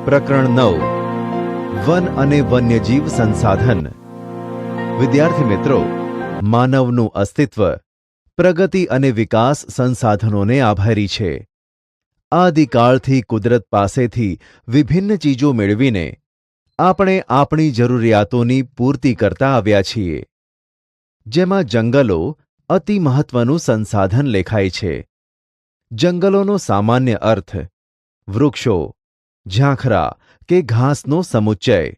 પ્રકરણ 9 વન અને વન્યજીવ સંસાધન. વિદ્યાર્થી મિત્રો, માનવનું અસ્તિત્વ પ્રગતિ અને વિકાસ સંસાધનોને આભારી છે. આદિકાળથી કુદરત પાસેથી વિભિન્ન ચીજો મેળવીને આપણે આપણી જરૂરિયાતોની પૂર્તિ કરતા આવ્યા છીએ. જેમાં જંગલો અતિ મહત્વનું સંસાધન લેખાય છે. જંગલોનો સામાન્ય અર્થ વૃક્ષો, ઝાંખરા કે ઘાસનો સમુચ્ચય.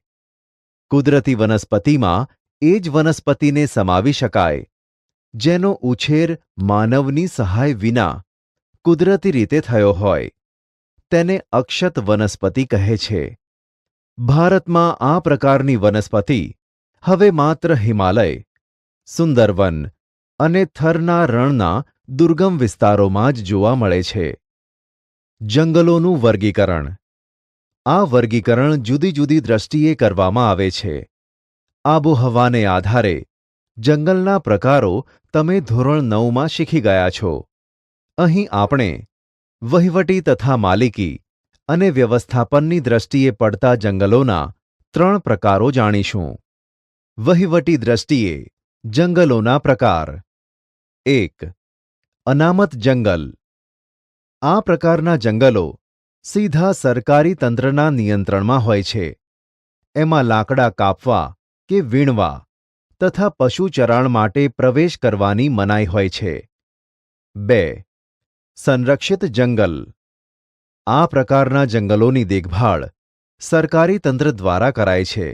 કુદરતી વનસ્પતિમાં એ જ વનસ્પતિને સમાવી શકાય જેનો ઉછેર માનવની સહાય વિના કુદરતી રીતે થયો હોય. તેને અક્ષત વનસ્પતિ કહે છે. ભારતમાં આ પ્રકારની વનસ્પતિ હવે માત્ર હિમાલય, સુંદરવન અને થરના રણના દુર્ગમ વિસ્તારોમાં જ જોવા મળે છે. જંગલોનું વર્ગીકરણ. આ વર્ગીકરણ જુદી જુદી દ્રષ્ટિએ કરવામાં આવે છે. આબોહવાને આધારે જંગલના પ્રકારો તમે ધોરણ 9માં શીખી ગયા છો. અહીં આપણે વહીવટી તથા માલિકી અને વ્યવસ્થાપનની દ્રષ્ટિએ પડતા જંગલોના 3 પ્રકારો જાણીશું. વહીવટી દ્રષ્ટિએ જંગલોના પ્રકાર. 1. અનામત જંગલ. આ પ્રકારના જંગલો સીધા સરકારી તંત્રના નિયંત્રણમાં હોય છે. એમાં લાકડા કાપવા કે વીણવા તથા પશુચરાણ માટે પ્રવેશ કરવાની મનાઈ હોય છે. 2. સંરક્ષિત જંગલ. આ પ્રકારના જંગલોની દેખભાળ સરકારી તંત્ર દ્વારા કરાય છે.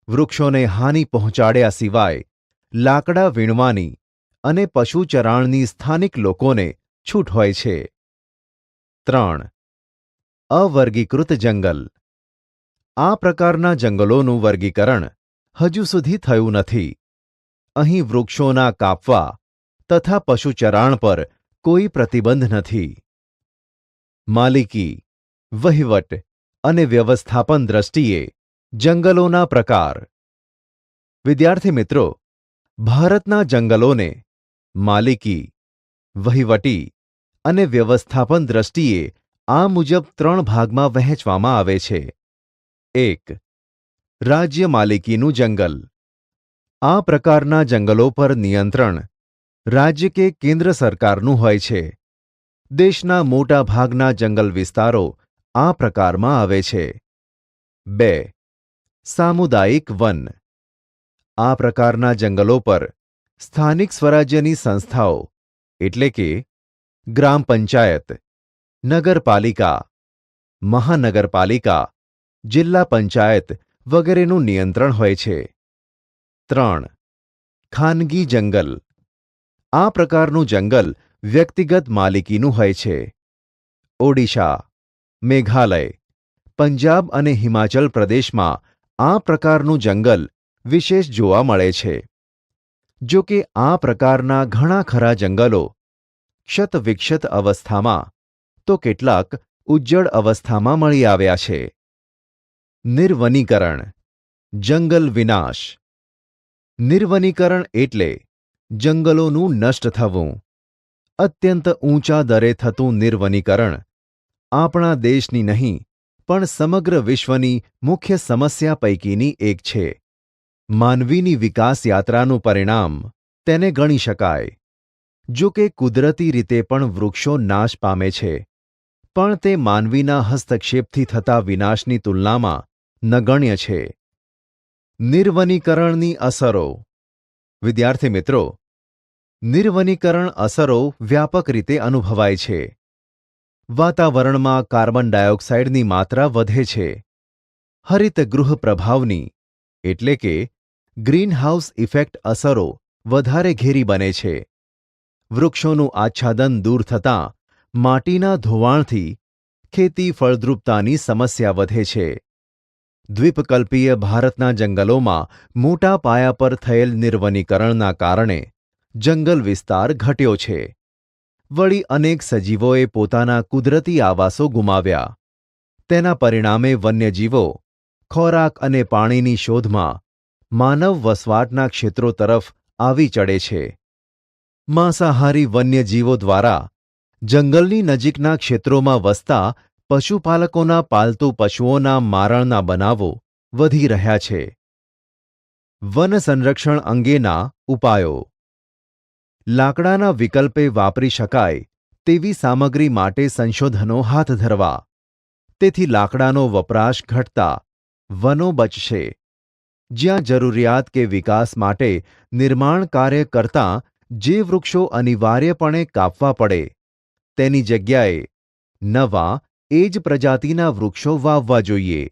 વૃક્ષોને હાનિ પહોંચાડ્યા સિવાય લાકડા વીણવાની અને પશુચરાણની સ્થાનિક લોકોને છૂટ હોય છે. 3. અવર્ગીકૃત જંગલ. આ પ્રકારના જંગલોનું વર્ગીકરણ હજુ સુધી થયું નથી. અહીં વૃક્ષોના કાપવા તથા પશુચરાણ પર કોઈ પ્રતિબંધ નથી. માલિકી, વહીવટ અને વ્યવસ્થાપન દ્રષ્ટિએ જંગલોના પ્રકાર. વિદ્યાર્થી મિત્રો, ભારતના જંગલોને માલિકી, વહીવટી અને વ્યવસ્થાપન દ્રષ્ટિએ આ મુજબ 3 ભાગમાં વહેંચવામાં આવે છે. 1. રાજ્ય માલિકીનું જંગલ. આ પ્રકારના જંગલો પર નિયંત્રણ રાજ્ય કે કેન્દ્ર સરકારનું હોય છે. દેશના મોટા ભાગના જંગલ વિસ્તારો આ પ્રકારમાં આવે છે. 2. સામુદાયિક વન. આ પ્રકારના જંગલો પર સ્થાનિક સ્વરાજ્યની સંસ્થાઓ એટલે કે ગ્રામ પંચાયત, નગરપાલિકા, મહાનગરપાલિકા, જિલ્લા પંચાયત વગેરેનું નિયંત્રણ હોય છે. 3. ખાનગી જંગલ. આ પ્રકારનું જંગલ વ્યક્તિગત માલિકીનું હોય છે. ઓડિશા, મેઘાલય, પંજાબ અને હિમાચલ પ્રદેશમાં આ પ્રકારનું જંગલ વિશેષ જોવા મળે છે. જો કે આ પ્રકારના ઘણા ખરા જંગલો ક્ષત-વિક્ષત અવસ્થામાં તો કેટલાક ઉજ્જડ અવસ્થામાં મળી આવ્યા છે. નિર્વનીકરણ, જંગલ વિનાશ. નિર્વનીકરણ એટલે જંગલોનું નષ્ટ થવું. અત્યંત ઊંચા દરે થતું નિર્વનીકરણ આપણા દેશની નહીં પણ સમગ્ર વિશ્વની મુખ્ય સમસ્યા પૈકીની એક છે. માનવીની વિકાસ યાત્રાનું પરિણામ તેને ગણી શકાય. જો કે કુદરતી રીતે પણ વૃક્ષો નાશ પામે છે, પણ તે માનવીના હસ્તક્ષેપથી થતા વિનાશની તુલનામાં નગણ્ય છે. નિર્વનીકરણની અસરો. વિદ્યાર્થી મિત્રો, નિર્વનીકરણ અસરો વ્યાપક રીતે અનુભવાય છે. વાતાવરણમાં કાર્બન ડાયોક્સાઇડની માત્રા વધે છે. હરિતગૃહ પ્રભાવની એટલે કે ગ્રીનહાઉસ ઇફેક્ટ અસરો વધારે ઘેરી બને છે. વૃક્ષોનું આચ્છાદન દૂર થતાં માટીના ધોવાણથી ખેતી ફળદ્રુપતાની સમસ્યા વધે છે. દ્વીપકલ્પીય ભારતના જંગલોમાં મોટા પાયા પર થયેલ નિર્વનીકરણના કારણે જંગલ વિસ્તાર ઘટ્યો છે. વળી અનેક સજીવોએ પોતાના કુદરતી આવાસો ગુમાવ્યા. તેના પરિણામે વન્યજીવો ખોરાક અને પાણીની શોધમાં માનવ વસવાટના ક્ષેત્રો તરફ આવી ચડે છે. માંસાહારી વન્યજીવો દ્વારા જંગલની નજીકના ક્ષેત્રોમાં વસતા પશુપાલકોના પાલતુ પશુઓના મારણના બનાવો વધી રહ્યા છે. વન સંરક્ષણ અંગેના ઉપાયો. લાકડાના વિકલ્પે વાપરી શકાય તેવી સામગ્રી માટે સંશોધનો હાથ ધરવા. તેથી લાકડાનો વપરાશ ઘટતા વનો બચશે. જ્યાં જરૂરિયાત કે વિકાસ માટે નિર્માણ કાર્ય કરતાં જે વૃક્ષો અનિવાર્યપણે કાપવા પડે તેની જગ્યાએ નવા એ જ પ્રજાતિના વૃક્ષો વાવવા જોઈએ.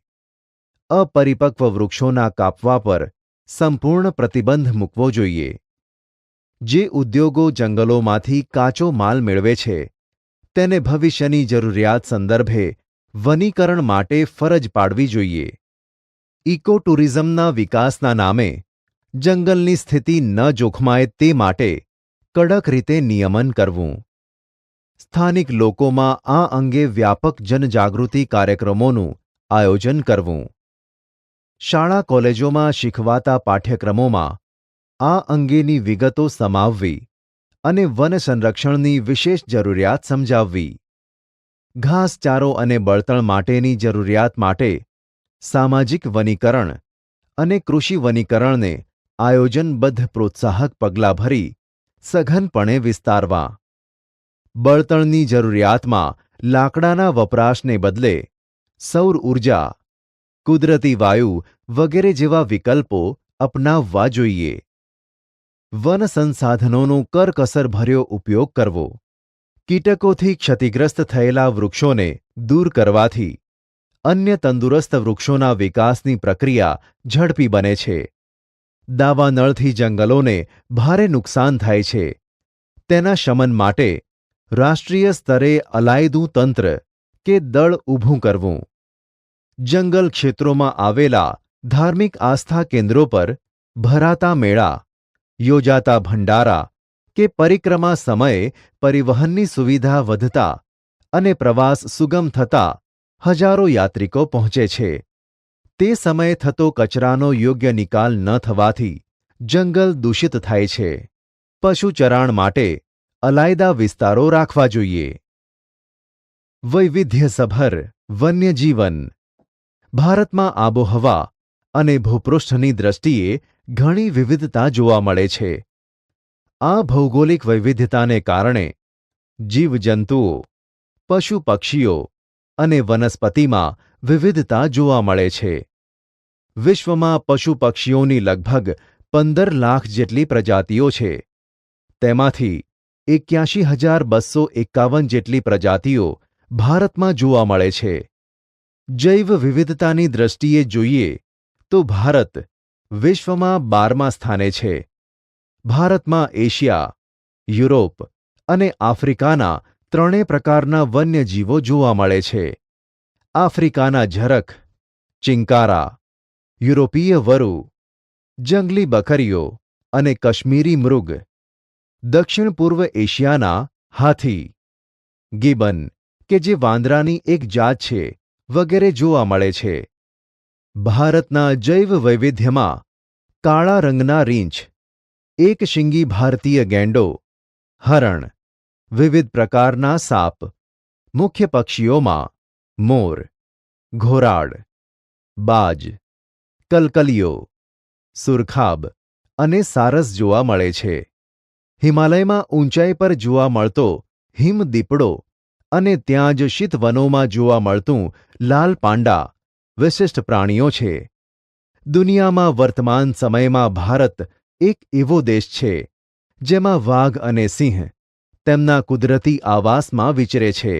અપરિપક્વ વૃક્ષોના કાપવા પર સંપૂર્ણ પ્રતિબંધ મૂકવો જોઈએ. જે ઉદ્યોગો જંગલોમાંથી કાચો માલ મેળવે છે તેને ભવિષ્યની જરૂરિયાત સંદર્ભે વનીકરણ માટે ફરજ પાડવી જોઈએ. ઇકો ટુરિઝમના વિકાસના નામે જંગલની સ્થિતિ ન જોખમાય તે માટે કડક રીતે નિયમન કરવું. સ્થાનિક લોકોમાં આ અંગે વ્યાપક જનજાગૃતિ કાર્યક્રમોનું આયોજન કરવું. શાળા કોલેજોમાં શીખવાતા પાઠ્યક્રમોમાં આ અંગેની વિગતો સમાવવી અને વન સંરક્ષણની વિશેષ જરૂરિયાત સમજાવવી. ઘાસચારો અને બળતણ માટેની જરૂરિયાત માટે સામાજિક વનીકરણ અને કૃષિ વનીકરણને આયોજનબદ્ધ પ્રોત્સાહક પગલાં ભરી સઘનપણે વિસ્તારવા. બળતણની જરૂરિયાતમાં લાકડાના વપરાશને બદલે સૌર ઊર્જા, કુદરતી વાયુ વગેરે જેવા વિકલ્પો અપનાવવા જોઈએ. વન સંસાધનોનો કરકસરભર્યો ઉપયોગ કરવો. કીટકોથી ક્ષતિગ્રસ્ત થયેલા વૃક્ષોને દૂર કરવાથી અન્ય તંદુરસ્ત વૃક્ષોના વિકાસની પ્રક્રિયા ઝડપી બને છે. દાવાનળથી જંગલોને ભારે નુકસાન થાય છે. તેના શમન માટે રાષ્ટ્રીય સ્તરે અલાયદું તંત્ર કે દળ ઊભું કરવું. જંગલ ક્ષેત્રોમાં આવેલા ધાર્મિક આસ્થા કેન્દ્રો પર ભરાતા મેળા, યોજાતા ભંડારા કે પરિક્રમા સમયે પરિવહનની સુવિધા વધતા અને પ્રવાસ સુગમ થતા હજારો યાત્રિકો પહોંચે છે. તે સમયે થતો કચરાનો યોગ્ય નિકાલ ન થવાથી જંગલ દૂષિત થાય છે. પશુચરાણ માટે અલાયદા વિસ્તારો રાખવા જોઈએ. વૈવિધ્યસભર વન્યજીવન. ભારતમાં આબોહવા અને ભૂપૃષ્ઠની દ્રષ્ટિએ ઘણી વિવિધતા જોવા મળે છે. આ ભૌગોલિક વૈવિધ્યતાને કારણે જીવજંતુઓ, પશુ પક્ષીઓ અને વનસ્પતિમાં વિવિધતા જોવા મળે છે. વિશ્વમાં પશુ પક્ષીઓની લગભગ 15 લાખ જેટલી પ્રજાતિઓ છે. તેમાંથી 81,251 જેટલી પ્રજાતિઓ ભારતમાં જોવા મળે છે. જૈવ વિવિધતાની દ્રષ્ટિએ જોઈએ તો ભારત વિશ્વમાં 12મા સ્થાને છે. ભારતમાં એશિયા, યુરોપ અને આફ્રિકાના 3 પ્રકારના વન્યજીવો જોવા મળે છે. આફ્રિકાના ઝરખ, ચિંકારા, યુરોપીય વરુ, જંગલી બકરીઓ અને કશ્મીરી મૃગ. દક્ષિણ પૂર્વ એશિયાના હાથી, ગિબન કે જે વાંદરાની એક જાત છે વગેરે જોવા મળે છે. ભારતના જૈવ વૈવિધ્યમાં કાળા રંગના રીંછ, એક શિંગી ભારતીય ગેંડો, હરણ, વિવિધ પ્રકારના સાપ, મુખ્ય પક્ષીઓમાં મોર, ઘોરાડ, બાજ, કલકલિયો, સુરખાબ અને સારસ જોવા મળે છે. હિમાલયમાં ઊંચાઈ પર જોવા મળતો હિમદીપડો અને ત્યાં જ શીતવનોમાં જોવા મળતું લાલ પાંડા વિશિષ્ટ પ્રાણીઓ છે. દુનિયામાં વર્તમાન સમયમાં ભારત એક એવો દેશ છે જેમાં વાઘ અને સિંહ તેમના કુદરતી આવાસમાં વિચરે છે.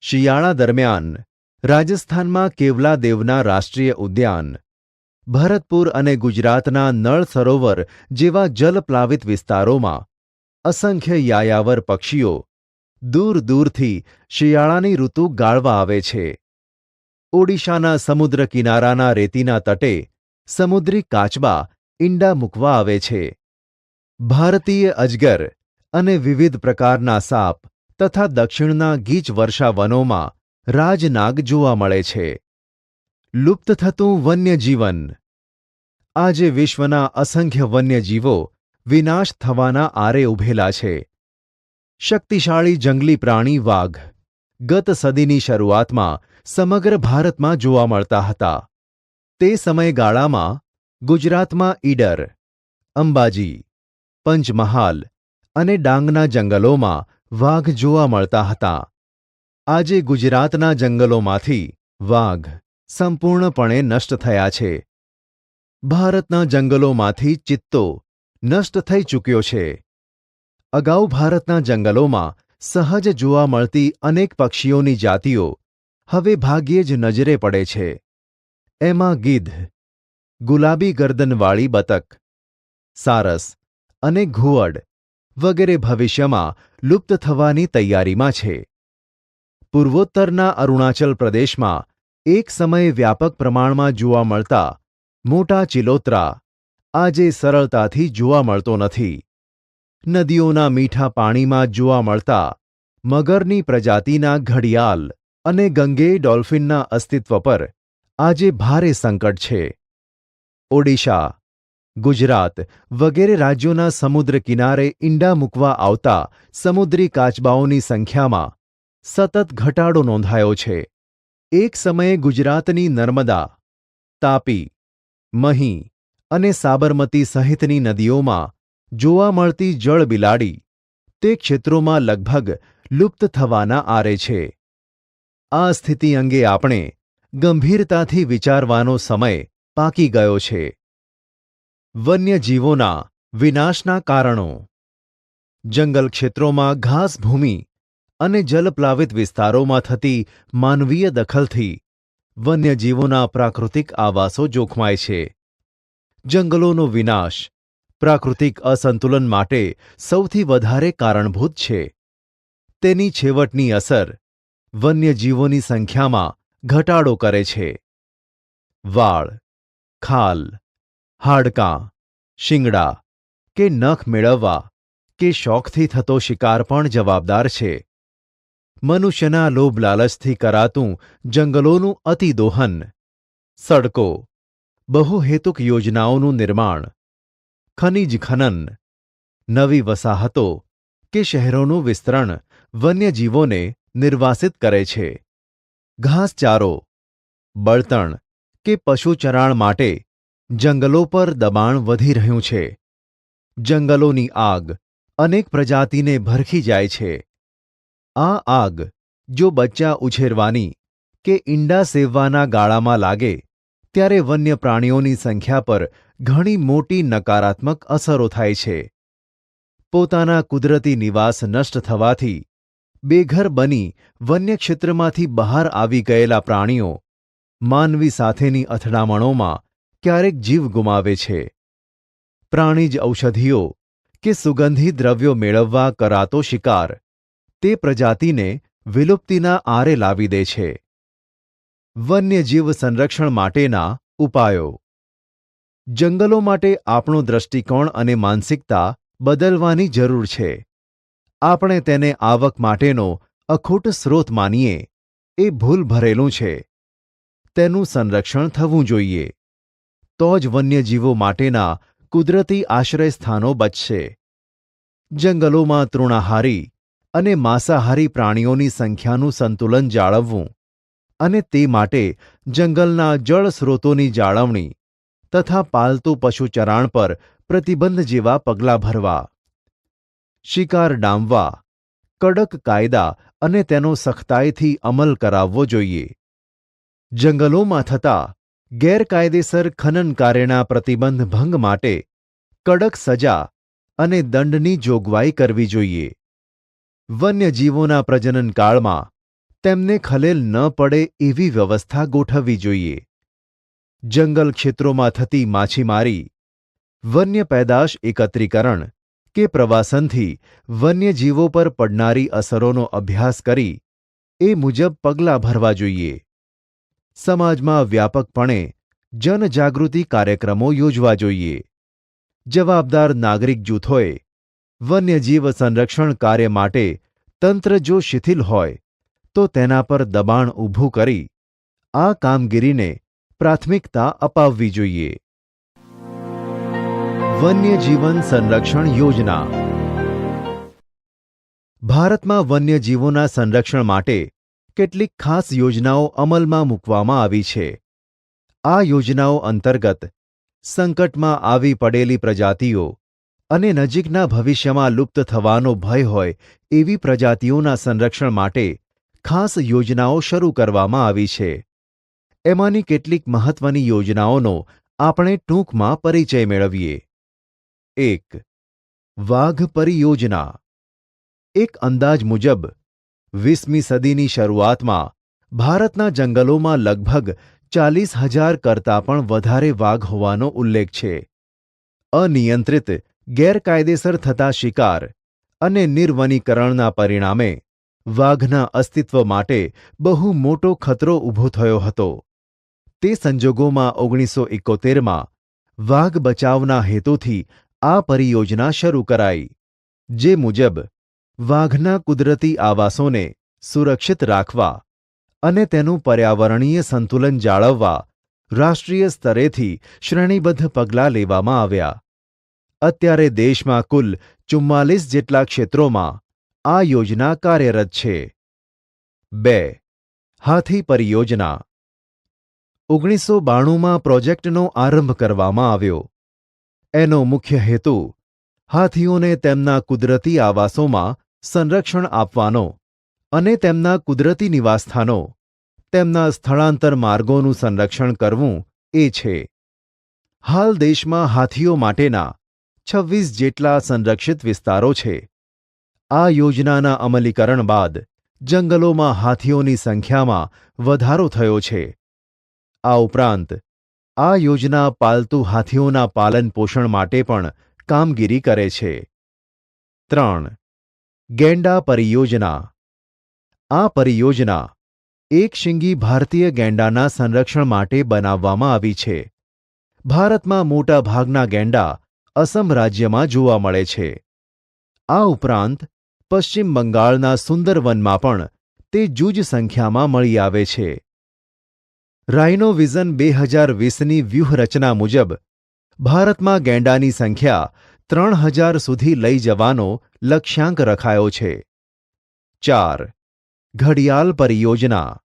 શિયાળા દરમિયાન રાજસ્થાનમાં કેવલાદેવના રાષ્ટ્રીય ઉદ્યાન, ભરતપુર અને ગુજરાતના નળ સરોવર જેવા જલપ્લાવિત વિસ્તારોમાં અસંખ્ય યાયાવર પક્ષીઓ દૂર દૂરથી શિયાળાની ઋતુ ગાળવા આવે છે. ઓડિશાના સમુદ્ર કિનારાના રેતીના તટે સમુદ્રી કાચબા ઈંડા મૂકવા આવે છે. ભારતીય અજગર અને વિવિધ પ્રકારના સાપ તથા દક્ષિણના ગીચ વર્ષા વનોમાં રાજનાગ જોવા મળે છે. લુપ્ત થતું વન્યજીવન. આજે વિશ્વના અસંખ્ય વન્યજીવો વિનાશ થવાના આરે ઊભેલા છે. શક્તિશાળી જંગલી પ્રાણી વાઘ ગત સદીની શરૂઆતમાં સમગ્ર ભારતમાં જોવા મળતા હતા. તે સમયગાળામાં ગુજરાતમાં ઈડર, અંબાજી, પંચમહાલ અને ડાંગના જંગલોમાં વાઘ જોવા મળતા હતા. આજે ગુજરાતના જંગલોમાંથી વાઘ સંપૂર્ણપણે નષ્ટ થયા છે. ભારતના જંગલોમાંથી ચિત્તો નષ્ટ થઈ ચૂક્યો છે. અગાઉ ભારતના જંગલોમાં સહજ જોવા મળતી અનેક પક્ષીઓની જાતિઓ હવે ભાગ્યે જ નજરે પડે છે. એમાં ગીધ, ગુલાબી ગરદનવાળી બતક, સારસ અને ઘુવડ વગેરે ભવિષ્યમાં લુપ્ત થવાની તૈયારીમાં છે. પૂર્વોત્તરના અરુણાચલ પ્રદેશમાં એક સમયે વ્યાપક પ્રમાણમાં જોવા મળતા મોટા ચિલોત્રા આજે સરળતાથી જોવા મળતો નથી. નદીઓના મીઠા પાણીમાં જોવા મળતા મગરની પ્રજાતિના ઘડિયાલ અને ગંગેય ડોલ્ફિનના અસ્તિત્વ પર આજે ભારે સંકટ છે. ઓડિશા, ગુજરાત વગેરે રાજ્યોના સમુદ્ર કિનારે ઈંડા મૂકવા આવતા સમુદ્રી કાચબાઓની સંખ્યામાં સતત ઘટાડો નોંધાયો છે. એક સમયે ગુજરાતની નર્મદા, તાપી, મહી અને સાબરમતી સહિતની નદીઓમાં જોવા મળતી જળબિલાડી તે ક્ષેત્રોમાં લગભગ લુપ્ત થવાના આરે છે. આ સ્થિતિ અંગે આપણે ગંભીરતાથી વિચારવાનો સમય પાકી ગયો છે. વન્યજીવોના વિનાશના કારણો. જંગલ ક્ષેત્રોમાં ઘાસભૂમિ અને જલપ્લાવિત વિસ્તારોમાં થતી માનવીય દખલથી વન્યજીવોના પ્રાકૃતિક આવાસો જોખમાય છે. જંગલોનો વિનાશ પ્રાકૃતિક અસંતુલન માટે સૌથી વધારે કારણભૂત છે. તેની છેવટની અસર વન્યજીવોની સંખ્યામાં ઘટાડો કરે છે. વાળ, ખાલ, હાડકાં, શિંગડા કે નખ મેળવવા કે શોખથી થતો શિકાર પણ જવાબદાર છે. મનુષ્યના લોભ લાલચથી કરાતું જંગલોનું અતિદોહન, સડકો, બહુહેતુક યોજનાઓનું નિર્માણ, ખનિજ ખનન, નવી વસાહતો કે શહેરોનું વિસ્તરણ વન્યજીવોને નિર્વાસિત કરે છે. ઘાસચારો, બળતણ કે પશુચરાણ માટે જંગલો પર દબાણ વધી રહ્યું છે. જંગલોની આગ અનેક પ્રજાતિને ભરખી જાય છે. આ આગ જો બચ્ચા ઉછેરવાની કે ઈંડા સેવવાના ગાળામાં લાગે ત્યારે વન્ય પ્રાણીઓની સંખ્યા પર ઘણી મોટી નકારાત્મક અસરો થાય છે. પોતાના કુદરતી નિવાસ નષ્ટ થવાથી બેઘર બની વન્ય ક્ષેત્રમાંથી બહાર આવી ગયેલા પ્રાણીઓ માનવી સાથેની અથડામણોમાં ક્યારેક જીવ ગુમાવે છે. પ્રાણીજ ઔષધિઓ કે સુગંધી દ્રવ્યો મેળવવા કરાતો શિકાર તે પ્રજાતિને વિલુપ્તિના આરે લાવી દે છે. વન્યજીવ સંરક્ષણ માટેના ઉપાયો. જંગલો માટે આપણો દૃષ્ટિકોણ અને માનસિકતા બદલવાની જરૂર છે. આપણે તેને આવક માટેનો અખૂટ સ્રોત માનીએ એ ભૂલ ભરેલું છે. તેનું સંરક્ષણ થવું જોઈએ. તો જ વન્યજીવો માટેના કુદરતી આશ્રયસ્થાનો બચશે. જંગલોમાં તૃણાહારી અને માંસાહારી પ્રાણીઓની સંખ્યાનું સંતુલન જાળવવું અને તે માટે જંગલના જળ સ્રોતોની જાળવણી તથા પાલતુ પશુચરાણ પર પ્રતિબંધ જેવા પગલાં ભરવા. શિકાર ડામવા કડક કાયદા અને તેનો સખ્તાઈથી અમલ કરાવવો જોઈએ. જંગલોમાં થતા ગેરકાયદેસર ખનન કાર્યના પ્રતિબંધ ભંગ માટે કડક સજા અને દંડની જોગવાઈ કરવી જોઈએ. વન્યજીવોના પ્રજનનકાળમાં તેમને ખલેલ ન પડે એવી વ્યવસ્થા ગોઠવવી જોઈએ. જંગલ ક્ષેત્રોમાં થતી માછીમારી, વન્ય પેદાશ એકત્રીકરણ કે પ્રવાસનથી વન્યજીવો પર પડનારી અસરોનો અભ્યાસ કરી એ મુજબ પગલાં ભરવા જોઈએ. સમાજમાં વ્યાપકપણે જનજાગૃતિ કાર્યક્રમો યોજવા જોઈએ. જવાબદાર નાગરિક જૂથોએ વન્યજીવ સંરક્ષણ કાર્ય માટે તંત્ર જો શિથિલ હોય તો તેના પર દબાણ ઊભું કરી આ કામગીરીને પ્રાથમિકતા અપાવવી જોઈએ. વન્યજીવન સંરક્ષણ યોજના. ભારતમાં વન્યજીવોના સંરક્ષણ માટે કેટલીક ખાસ યોજનાઓ અમલમાં મૂકવામાં આવી છે. આ યોજનાઓ અંતર્ગત સંકટમાં આવી પડેલી પ્રજાતિઓ અને નજીકના ભવિષ્યમાં લુપ્ત થવાનો ભય હોય એવી પ્રજાતિઓના સંરક્ષણ માટે ખાસ યોજનાઓ શરૂ કરવામાં આવી છે. એમાંની કેટલીક મહત્વની યોજનાઓનો આપણે ટૂંકમાં પરિચય મેળવીએ. 1. વાઘ પરિયોજના. એક અંદાજ મુજબ 20મી સદીની શરૂઆતમાં ભારતના જંગલોમાં લગભગ 40,000 કરતાં પણ વધારે વાઘ હોવાનો ઉલ્લેખ છે. અનિયંત્રિત ગેરકાયદેસર થતા શિકાર અને નિર્વનીકરણના પરિણામે વાઘના અસ્તિત્વ માટે બહુ મોટો ખતરો ઊભો થયો હતો. તે સંજોગોમાં 1971માં વાઘ બચાવના હેતુથી આ પરિયોજના શરૂ કરાઈ, જે મુજબ વાઘના કુદરતી આવાસોને સુરક્ષિત રાખવા અને તેનું પર્યાવરણીય સંતુલન જાળવવા રાષ્ટ્રીય સ્તરેથી શ્રેણીબદ્ધ પગલાં લેવામાં આવ્યા. અત્યારે દેશમાં કુલ 44 જેટલા ક્ષેત્રોમાં આ યોજના કાર્યરત છે. 2. હાથી પરિયોજના. 1992માં પ્રોજેક્ટનો આરંભ કરવામાં આવ્યો. એનો મુખ્ય હેતુ હાથીઓને તેમના કુદરતી આવાસોમાં સંરક્ષણ આપવાનો અને તેમના કુદરતી નિવાસસ્થાનો, તેમના સ્થળાંતર માર્ગોનું સંરક્ષણ કરવું એ છે. હાલ દેશમાં હાથીઓ માટેના 26 જેટલા સંરક્ષિત વિસ્તારો છે. આ યોજનાના અમલીકરણ બાદ જંગલોમાં હાથીઓની સંખ્યામાં વધારો થયો છે. આ ઉપરાંત આ યોજના પાલતુ હાથીઓના પાલન પોષણ માટે પણ કામગીરી કરે છે. 3. ગેંડા પરિયોજના. આ પરિયોજના એક શીંગી ભારતીય ગેંડાના સંરક્ષણ માટે બનાવવામાં આવી છે. ભારતમાં મોટા ભાગના ગેંડા અસમ રાજ્યમાં જોવા મળે છે. આ ઉપરાંત પશ્ચિમ બંગાળના સુંદરવનમાં પણ તે જૂજ સંખ્યામાં મળી આવે છે. રાઇનો વિઝન 2020ની વ્યૂહરચના મુજબ ભારતમાં ગેંડાની સંખ્યા 3,000 સુધી લઈ જવાનો લક્ષ્યાંક રખાયો છે. 4. ઘડિયાલ પરિયોજના.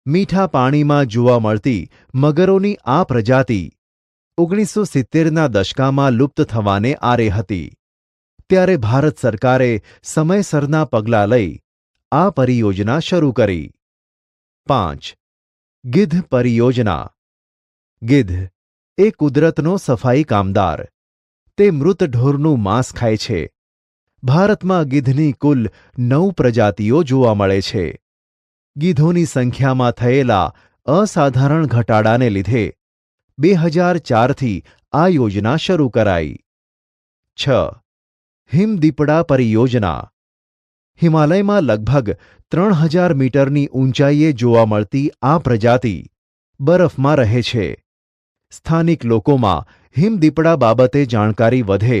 મીઠા પાણીમાં જોવા મળતી મગરોની આ પ્રજાતિ 1970ના દશકામાં લુપ્ત થવાને આરે હતી. ત્યારે ભારત સરકારે સમયસરના પગલાં લઈ આ પરિયોજના શરૂ કરી. 5. ગીધ પરિયોજના. ગીધ એ કુદરતનો સફાઈ કામદાર. તે મૃત ઢોરનું માંસ ખાય છે. ભારતમાં ગીધની કુલ 9 પ્રજાતિઓ જોવા મળે છે. ગીધોની સંખ્યામાં થયેલા અસાધારણ ઘટાડાને લીધે 2004થી આ યોજના શરૂ કરાઈ. 6. હિમદીપડા પરિયોજના. હિમાલયમાં લગભગ 3,000 મીટરની ઊંચાઈએ જોવા મળતી આ પ્રજાતિ બરફમાં રહે છે. સ્થાનિક લોકોમાં હિમદીપડા બાબતે જાણકારી વધે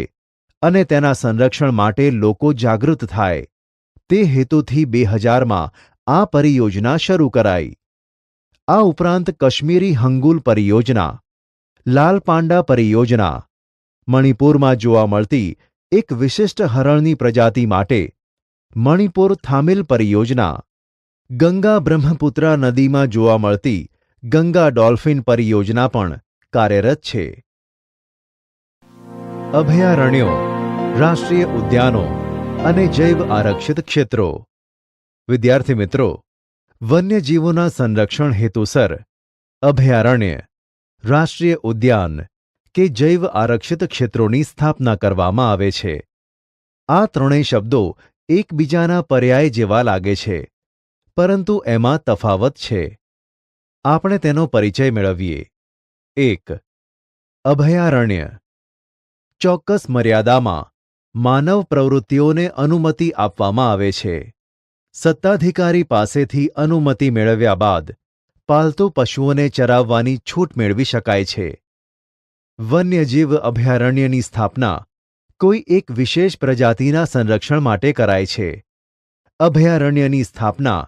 અને તેના સંરક્ષણ માટે લોકો જાગૃત થાય, તે હેતુથી 2000માં આ પરિયોજના શરૂ કરાઈ. આ ઉપરાંત કશ્મીરી હંગુલ પરિયોજના, લાલ પાંડા પરિયોજના, મણિપુરમાં જોવા મળતી એક વિશિષ્ટ હરણની પ્રજાતિ માટે મણિપુર થામિલ પરિયોજના, ગંગા બ્રહ્મપુત્રા નદીમાં જોવા મળતી ગંગા ડોલ્ફિન પરિયોજના પણ કાર્યરત છે. અભયારણ્યો, રાષ્ટ્રીય ઉદ્યાનો અને જૈવ આરક્ષિત ક્ષેત્રો. વિદ્યાર્થી મિત્રો, વન્યજીવોના સંરક્ષણ હેતુસર અભયારણ્ય, રાષ્ટ્રીય ઉદ્યાન કે જૈવ આરક્ષિત ક્ષેત્રોની સ્થાપના કરવામાં આવે છે. આ ત્રણેય શબ્દો એકબીજાના પર્યાય જેવા લાગે છે, પરંતુ એમાં તફાવત છે. આપણે તેનો પરિચય મેળવીએ. 1. અભયારણ્ય. ચોક્કસ મર્યાદામાં માનવ પ્રવૃત્તિઓને અનુમતિ આપવામાં આવે છે. સત્તાધિકારી પાસેથી અનુમતિ મેળવ્યા બાદ પાલતુ પશુઓને ચરાવવાની છૂટ મેળવી શકાય છે. વન્યજીવ અભયારણ્યની સ્થાપના કોઈ એક વિશેષ પ્રજાતિના સંરક્ષણ માટે કરાય છે. અભયારણ્યની સ્થાપના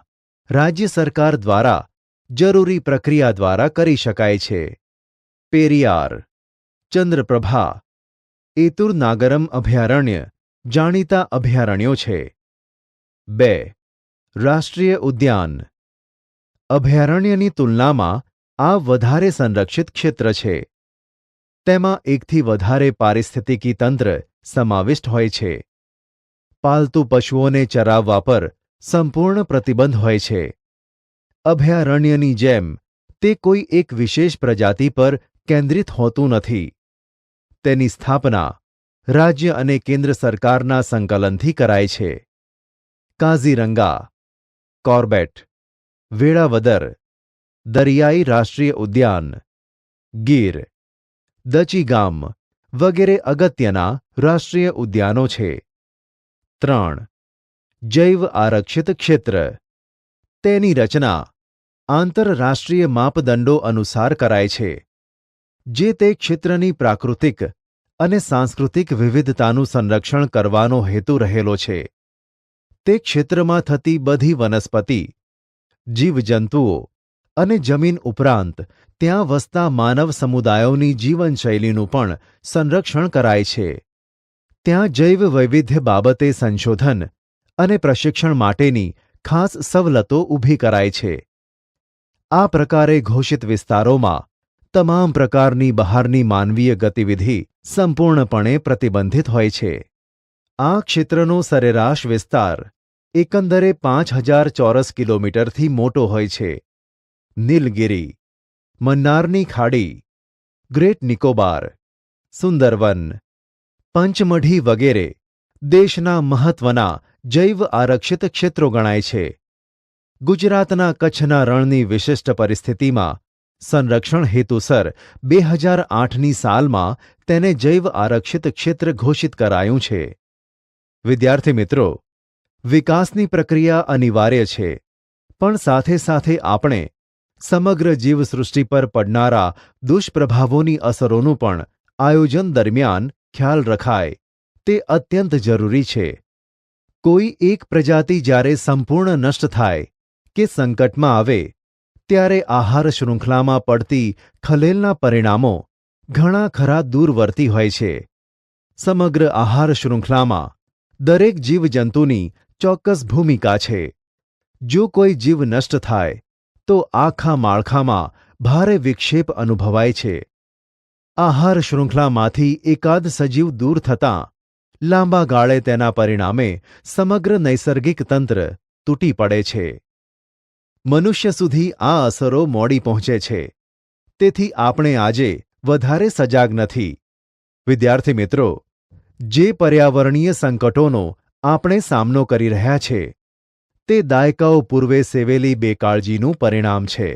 રાજ્ય સરકાર દ્વારા જરૂરી પ્રક્રિયા દ્વારા કરી શકાય છે. પેરિયાર, ચંદ્રપ્રભા, એતુર નાગરમ અભયારણ્ય જાણીતા અભયારણ્યો છે. 2. રાષ્ટ્રીય ઉદ્યાન. અભયારણ્યની તુલનામાં આ વધારે સંરક્ષિત ક્ષેત્ર છે. તેમાં એકથી વધારે પારિસ્થિતિકી તંત્ર સમાવિષ્ટ હોય છે. પાલતુ પશુઓને ચરાવવા પર સંપૂર્ણ પ્રતિબંધ હોય છે. અભયારણ્યની જેમ તે કોઈ એક વિશેષ પ્રજાતિ પર કેન્દ્રિત હોતું નથી. તેની સ્થાપના રાજ્ય અને કેન્દ્ર સરકારના સંકલનથી કરાય છે. કાઝીરંગા, કોર્બેટ, વેળાવદર, દરિયાઈ રાષ્ટ્રીય ઉદ્યાન, ગીર, દચીગામ વગેરે અગત્યના રાષ્ટ્રીય ઉદ્યાનો છે. 3. જૈવ આરક્ષિત ક્ષેત્ર. તેની રચના આંતરરાષ્ટ્રીય માપદંડો અનુસાર કરાય છે, જે તે ક્ષેત્રની પ્રાકૃતિક અને સાંસ્કૃતિક વિવિધતાનું સંરક્ષણ કરવાનો હેતુ રહેલો છે. તે ક્ષેત્રમાં થતી બધી વનસ્પતિ, જીવજંતુઓ અને જમીન ઉપરાંત ત્યાં વસતા માનવ સમુદાયોની જીવનશૈલીનું પણ સંરક્ષણ કરાય છે. ત્યાં જૈવ વૈવિધ્ય બાબતે સંશોધન અને પ્રશિક્ષણ માટેની ખાસ સવલતો ઊભી કરાય છે. આ પ્રકારે ઘોષિત વિસ્તારોમાં તમામ પ્રકારની બહારની માનવીય ગતિવિધિ સંપૂર્ણપણે પ્રતિબંધિત હોય છે. આ ક્ષેત્રનો સરેરાશ વિસ્તાર એકંદરે 5,000 ચોરસ કિલોમીટરથી મોટો હોય છે. નીલગિરી, મન્નારની ખાડી, ગ્રેટ નિકોબાર, સુંદરવન, પંચમઢી વગેરે દેશના મહત્વના જૈવ આરક્ષિત ક્ષેત્રો ગણાય છે. ગુજરાતના કચ્છના રણની વિશિષ્ટ પરિસ્થિતિમાં સંરક્ષણ હેતુસર 2008ની સાલમાં તેને જૈવ આરક્ષિત ક્ષેત્ર ઘોષિત કરાયું છે. વિદ્યાર્થી મિત્રો, વિકાસની પ્રક્રિયા અનિવાર્ય છે, પણ સાથે સાથે આપણે સમગ્ર જીવસૃષ્ટિ પર પડનારા દુષ્પ્રભાવોની અસરોનું પણ આયોજન દરમિયાન ખ્યાલ રખાય તે અત્યંત જરૂરી છે. કોઈ એક પ્રજાતિ જ્યારે સંપૂર્ણ નષ્ટ થાય કે સંકટમાં આવે ત્યારે આહાર શૃંખલામાં પડતી ખલેલના પરિણામો ઘણા ખરા દૂરવર્તી હોય છે. સમગ્ર આહાર શૃંખલામાં દરેક જીવજંતુની ચોક્કસ ભૂમિકા છે. જો કોઈ જીવ નષ્ટ થાય તો આખા માળખામાં ભારે વિક્ષેપ અનુભવાય છે. આહાર શૃંખલામાંથી એકાદ સજીવ દૂર થતાં લાંબા ગાળે તેના પરિણામે સમગ્ર નૈસર્ગિક તંત્ર તૂટી પડે છે. મનુષ્ય સુધી આ અસરો મોડી પહોંચે છે. તેથી આપણે આજે વધારે સજાગ નથી. વિદ્યાર્થી મિત્રો, જે પર્યાવરણીય સંકટોનો આપણે સામનો કરી રહ્યા છે તે દાયકાઓ પૂર્વે સેવેલી બેકાળજીનું પરિણામ છે.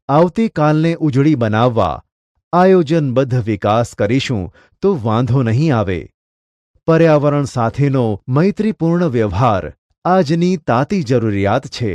આવતીકાલને ઉજળી બનાવવા આયોજનબદ્ધ વિકાસ કરીશું તો વાંધો નહીં આવે. પર્યાવરણ સાથેનો મૈત્રીપૂર્ણ વ્યવહાર આજની તાતી જરૂરિયાત છે.